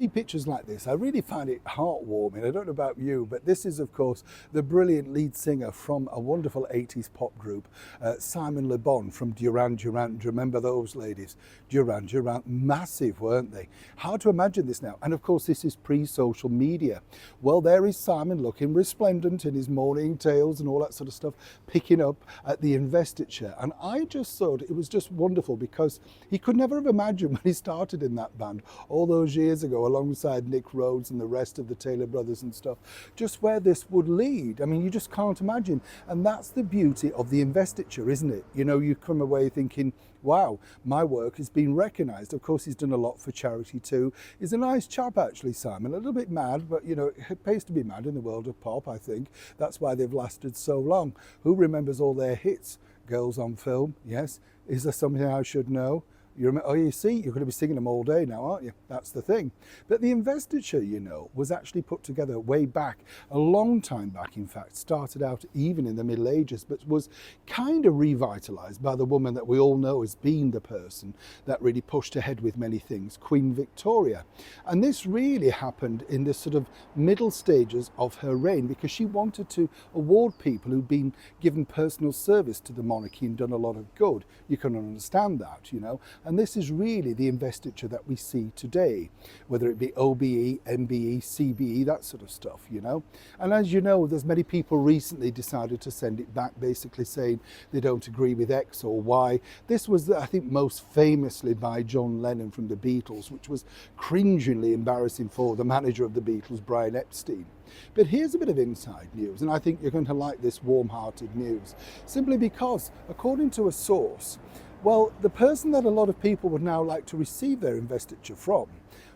See pictures like this, I really find it heartwarming. I don't know about you, but this is, of course, the brilliant lead singer from a wonderful 80s pop group, Simon Le Bon from Duran Duran. Do you remember those ladies? Duran Duran, massive, weren't they? Hard to imagine this now. And of course, this is pre-social media. Well, there is Simon looking resplendent in his morning tails and all that sort of stuff, picking up at the investiture. And I just thought it was just wonderful because he could never have imagined when he started in that band all those years ago, alongside Nick Rhodes and the rest of the Taylor brothers and stuff, just where this would lead. I mean, you just can't imagine. And that's the beauty of the investiture, isn't it? You know, you come away thinking, wow, my work has been recognised. Of course, he's done a lot for charity too. He's a nice chap, actually, Simon. A little bit mad, but, you know, it pays to be mad in the world of pop, I think. That's why they've lasted so long. Who remembers all their hits? Girls on Film, yes. Is there something I should know? You remember, oh, you see, you're going to be singing them all day now, aren't you? That's the thing. But the investiture, you know, was actually put together way back, a long time back, in fact, started out even in the Middle Ages, but was kind of revitalised by the woman that we all know as being the person that really pushed ahead with many things, Queen Victoria. And this really happened in the sort of middle stages of her reign because she wanted to award people who'd been given personal service to the monarchy and done a lot of good. You can understand that, you know. And this is really the investiture that we see today, whether it be OBE, MBE, CBE, that sort of stuff, you know. And as you know, there's many people recently decided to send it back, basically saying they don't agree with X or Y. This was, I think, most famously by John Lennon from the Beatles, which was cringingly embarrassing for the manager of the Beatles, Brian Epstein. But here's a bit of inside news, and I think you're going to like this warm-hearted news, simply because, according to a source, well, the person that a lot of people would now like to receive their investiture from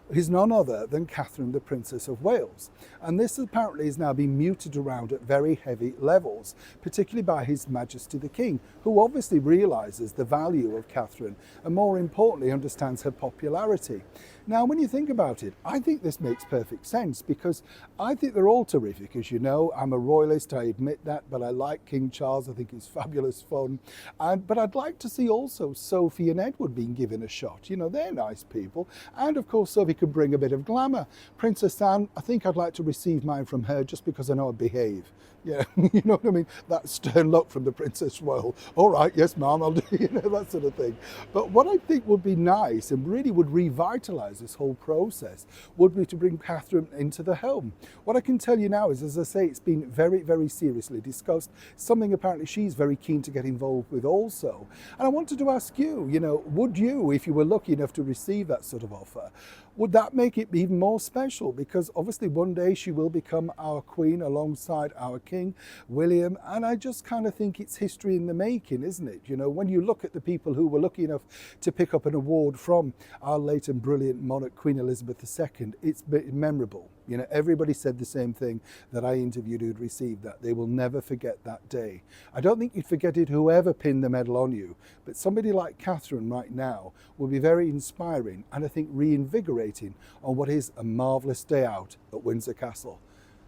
is none other than Catherine, the Princess of Wales. And this apparently is now being muted around at very heavy levels, particularly by His Majesty the King, who obviously realises the value of Catherine and, more importantly, understands her popularity. Now, when you think about it, I think this makes perfect sense because I think they're all terrific. As you know, I'm a royalist, I admit that, but I like King Charles. I think he's fabulous fun. But I'd like to see also Sophie and Edward being given a shot. You know, they're nice people. And of course, Sophie could bring a bit of glamour. Princess Anne, I think I'd like to receive mine from her just because I know I'd behave. Yeah, you know what I mean? That stern look from the Princess Royal. All right, yes, ma'am, I'll do, you know, that sort of thing. But what I think would be nice and really would revitalise this whole process would be to bring Catherine into the helm. What I can tell you now is, as I say, it's been very, very seriously discussed, something apparently she's very keen to get involved with also. And I wanted to ask you, you know, would you, if you were lucky enough to receive that sort of offer, would that make it even more special? Because obviously one day she will become our queen alongside our King, William, and I just kind of think it's history in the making, isn't it? You know, when you look at the people who were lucky enough to pick up an award from our late and brilliant monarch, Queen Elizabeth II, it's memorable. You know, everybody said the same thing that I interviewed who'd received that. They will never forget that day. I don't think you'd forget it whoever pinned the medal on you, but somebody like Catherine right now will be very inspiring and I think reinvigorating on what is a marvellous day out at Windsor Castle.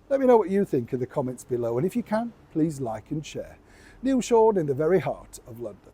Let me know what you think in the comments below, and if you can, please like and share. Neil Sean in the very heart of London.